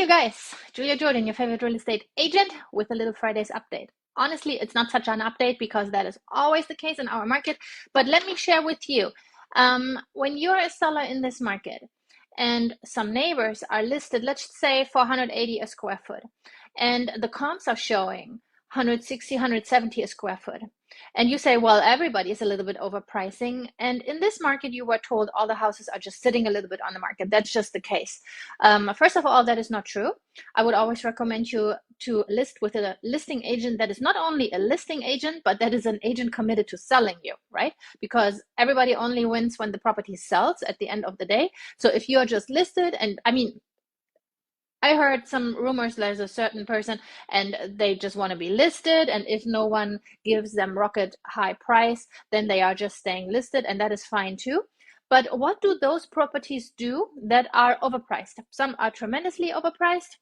you guys, Julia Jordan, your favorite real estate agent with a little Fridays update. Honestly, it's not such an update because that is always the case in our market, but let me share with you. When you're a seller in this market and some neighbors are listed, let's say for 180 a square foot, and the comps are showing 160, 170 a square foot. And you say, well, everybody is a little bit overpricing. And in this market, you were told all the houses are just sitting a little bit on the market. That's just the case. First of all, that is not true. I would always recommend you to list with a listing agent that is not only a listing agent, but that is an agent committed to selling you, right? Because everybody only wins when the property sells at the end of the day. So if you're just listed, and I heard some rumors there's a certain person and they just want to be listed, and if no one gives them rocket high price, then they are just staying listed, and that is fine too. But what do those properties do that are overpriced? Some are tremendously overpriced.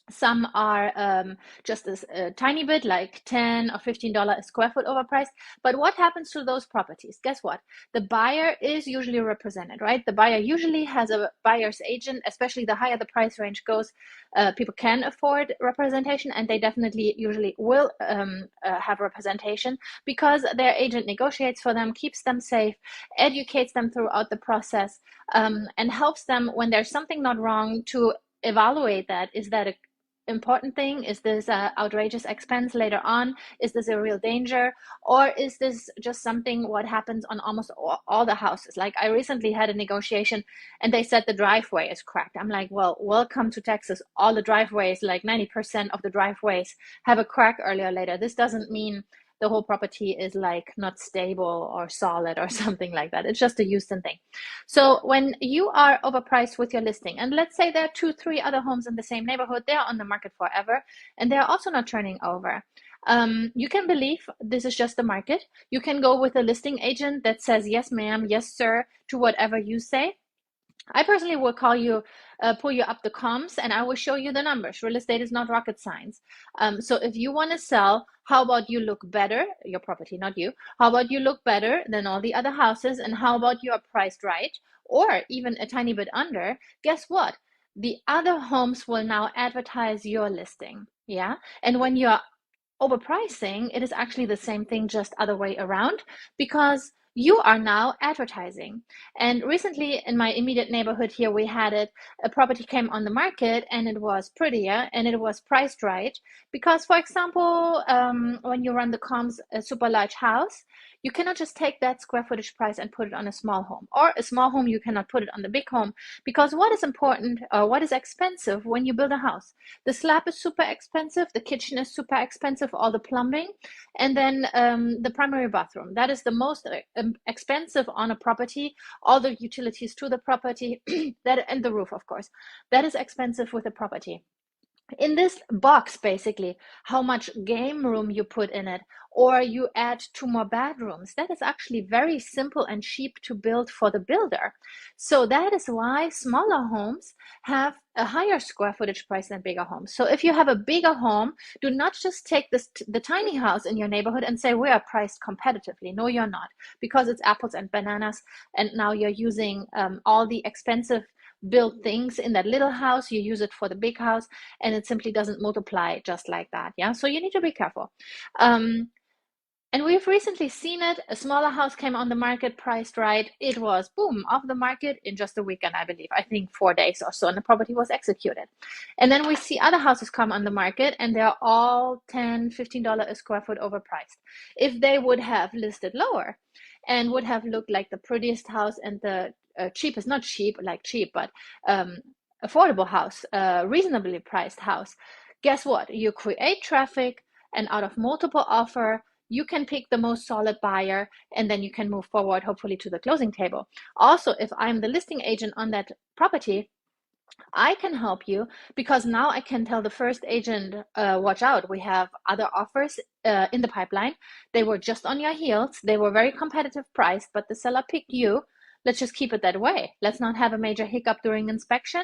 Some are just a tiny bit, like $10 or $15 a square foot overpriced. But what happens to those properties? Guess what? The buyer is usually represented, right? The buyer usually has a buyer's agent, especially the higher the price range goes. People can afford representation, and they definitely usually will have representation because their agent negotiates for them, keeps them safe, educates them throughout the process, and helps them when there's something not wrong to evaluate that. Is that a important thing? Is this outrageous expense later on? Is this a real danger? Or is this just something what happens on almost all the houses? Like I recently had a negotiation and they said the driveway is cracked. I'm like, well, welcome to Texas. All the driveways, like 90% of the driveways have a crack earlier or later. This doesn't mean the whole property is like not stable or solid or something like that. It's just a Houston thing. So when you are overpriced with your listing, and let's say there are 2-3 other homes in the same neighborhood, they're on the market forever and they're also not turning over. You can believe this is just the market. You can go with a listing agent that says, yes, ma'am, yes, sir, to whatever you say. I personally will call you, pull you up the comps, and I will show you the numbers. Real estate is not rocket science. So if you want to sell, how about you look better, your property, not you. How about you look better than all the other houses, and how about you are priced right, or even a tiny bit under? Guess what? The other homes will now advertise your listing. Yeah. And when you're overpricing, it is actually the same thing, just other way around, because you are now advertising. And recently in my immediate neighborhood here, we had it, a property came on the market and it was prettier and it was priced right. Because for example, when you run the comps, a super large house, you cannot just take that square footage price and put it on a small home, or a small home, you cannot put it on the big home, because what is important or what is expensive when you build a house? The slab is super expensive, the kitchen is super expensive, all the plumbing, and then the primary bathroom. That is the most expensive on a property. All the utilities to the property, that, and the roof, of course. That is expensive with a property. In this box, basically, how much game room you put in it, or you add 2 more bedrooms, that is actually very simple and cheap to build for the builder. So that is why smaller homes have a higher square footage price than bigger homes. So if you have a bigger home, do not just take the tiny house in your neighborhood and say we are priced competitively. No, you're not, because it's apples and bananas, and now you're using all the expensive build things in that little house, you use it for the big house, and it simply doesn't multiply just like that. Yeah, so you need to be careful. And we've recently seen it. A smaller house came on the market, priced right. It was boom, off the market in just a weekend, I believe. I think 4 days or so, and the property was executed. And then we see other houses come on the market, and they're all $10, $15 a square foot overpriced. If they would have listed lower and would have looked like the prettiest house and the cheapest, not cheap, like cheap, but affordable house, reasonably priced house, guess what? You create traffic, and out of multiple offer, you can pick the most solid buyer, and then you can move forward, hopefully, to the closing table. Also, if I'm the listing agent on that property, I can help you, because now I can tell the first agent, watch out, we have other offers in the pipeline. They were just on your heels. They were very competitive priced, but the seller picked you. Let's just keep it that way. Let's not have a major hiccup during inspection.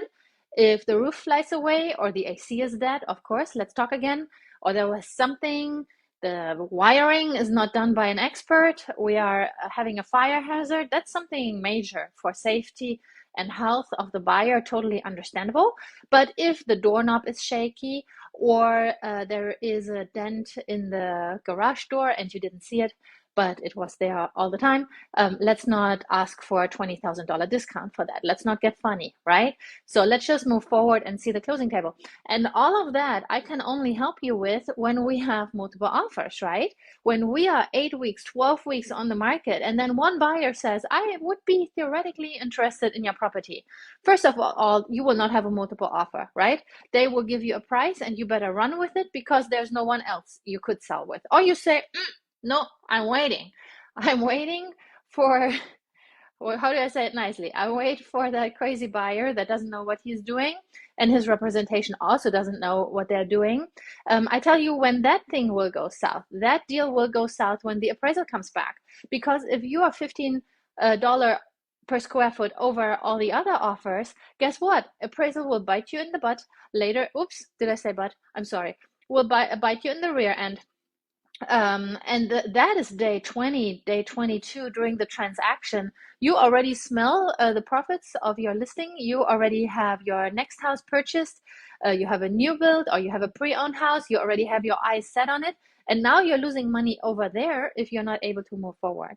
If the roof flies away or the AC is dead, of course, let's talk again. Or there was something the wiring is not done by an expert, we are having a fire hazard, that's something major for safety and health of the buyer, totally understandable. But if the doorknob is shaky, or there is a dent in the garage door and you didn't see it, but it was there all the time, let's not ask for a $20,000 discount for that. Let's not get funny, right? So let's just move forward and see the closing table. And all of that I can only help you with when we have multiple offers, right? When we are 8 weeks, 12 weeks on the market, and then one buyer says, I would be theoretically interested in your property. First of all, you will not have a multiple offer, right? They will give you a price and you better run with it because there's no one else you could sell with. Or you say, no, I'm waiting. I'm waiting for, well, how do I say it nicely? I wait for the crazy buyer that doesn't know what he's doing, and his representation also doesn't know what they're doing. I tell you when that thing will go south. That deal will go south when the appraisal comes back. Because if you are $15 per square foot over all the other offers, guess what? Appraisal will bite you in the butt later. Oops, did I say butt? I'm sorry. Will bite you in the rear end. And that is day 20, day 22 during the transaction. You already smell the profits of your listing. You already have your next house purchased. You have a new build or you have a pre-owned house. You already have your eyes set on it. And now you're losing money over there if you're not able to move forward.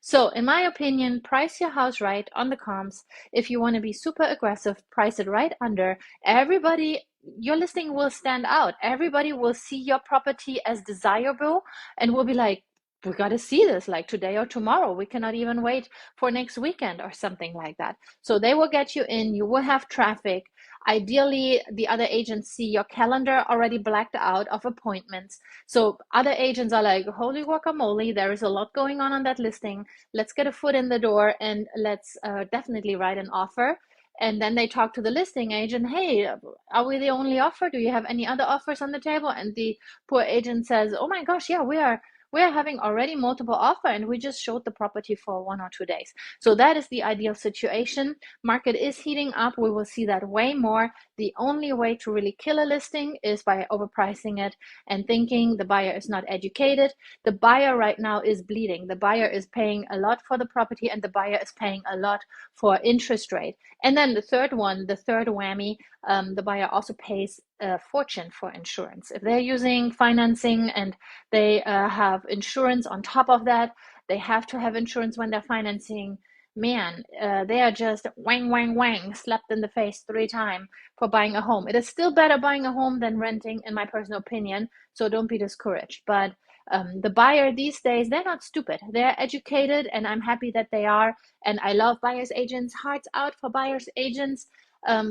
So in my opinion, price your house right on the comps. If you want to be super aggressive, price it right under. Everybody, your listing will stand out. Everybody will see your property as desirable and will be like, we got to see this like today or tomorrow. We cannot even wait for next weekend or something like that. So they will get you in. You will have traffic. Ideally, the other agents see your calendar already blacked out of appointments. So other agents are like, holy guacamole, there is a lot going on that listing. Let's get a foot in the door and let's definitely write an offer. And then they talk to the listing agent, hey, are we the only offer? Do you have any other offers on the table? And the poor agent says, oh my gosh, yeah, we are having already multiple offer and we just showed the property for 1 or 2 days. So that is the ideal situation. Market is heating up. We will see that way more. The only way to really kill a listing is by overpricing it and thinking the buyer is not educated. The buyer right now is bleeding. The buyer is paying a lot for the property and the buyer is paying a lot for interest rate. And then the third one, the third whammy, the buyer also pays a fortune for insurance. If they're using financing and they have insurance on top of that, they have to have insurance when they're financing. Man, they are just wang, wang, wang, slapped in the face 3 times for buying a home. It is still better buying a home than renting, in my personal opinion, so don't be discouraged. But the buyer these days, they're not stupid. They're educated, and I'm happy that they are. And I love buyer's agents. Hearts out for buyer's agents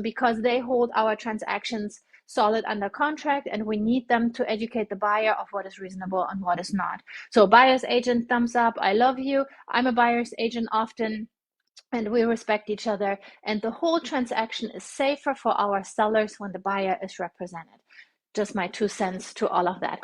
because they hold our transactions solid under contract, and we need them to educate the buyer of what is reasonable and what is not. So buyer's agent, thumbs up. I love you. I'm a buyer's agent often, and we respect each other. And the whole transaction is safer for our sellers when the buyer is represented. Just my 2 cents to all of that.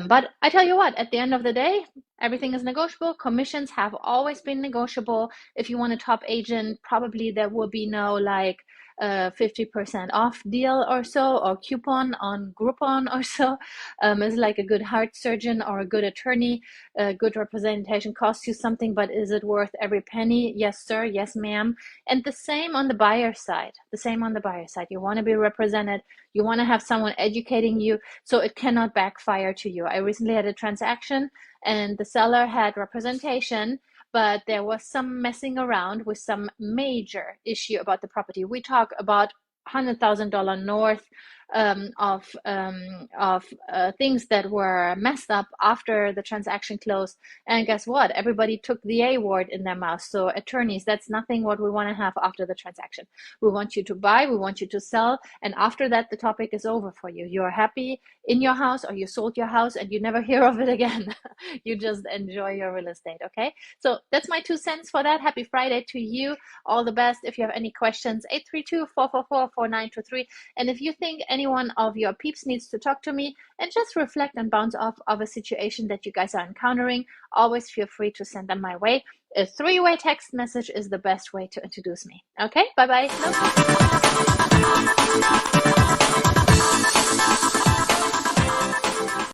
But I tell you what, at the end of the day, everything is negotiable. Commissions have always been negotiable. If you want a top agent, probably there will be no like 50% off deal or so, or coupon on Groupon or so. It's like a good heart surgeon or a good attorney. Good representation costs you something, but is it worth every penny? Yes, sir. Yes, ma'am. And the same on the buyer side. The same on the buyer side. You want to be represented. You want to have someone educating you so it cannot backfire to you. I recently had a transaction and the seller had representation, but there was some messing around with some major issue about the property. We talk about $100,000 north of things that were messed up after the transaction closed. And guess what? Everybody took the A word in their mouth. So attorneys, that's nothing what we want to have after the transaction. We want you to buy, we want you to sell. And after that, the topic is over for you. You're happy in your house, or you sold your house and you never hear of it again. You just enjoy your real estate. Okay. So that's my 2 cents for that. Happy Friday to you. All the best. If you have any questions, 832-444-4923. And if you think anyone of your peeps needs to talk to me and just reflect and bounce off of a situation that you guys are encountering, always feel free to send them my way. A 3-way text message is the best way to introduce me. Okay, bye-bye.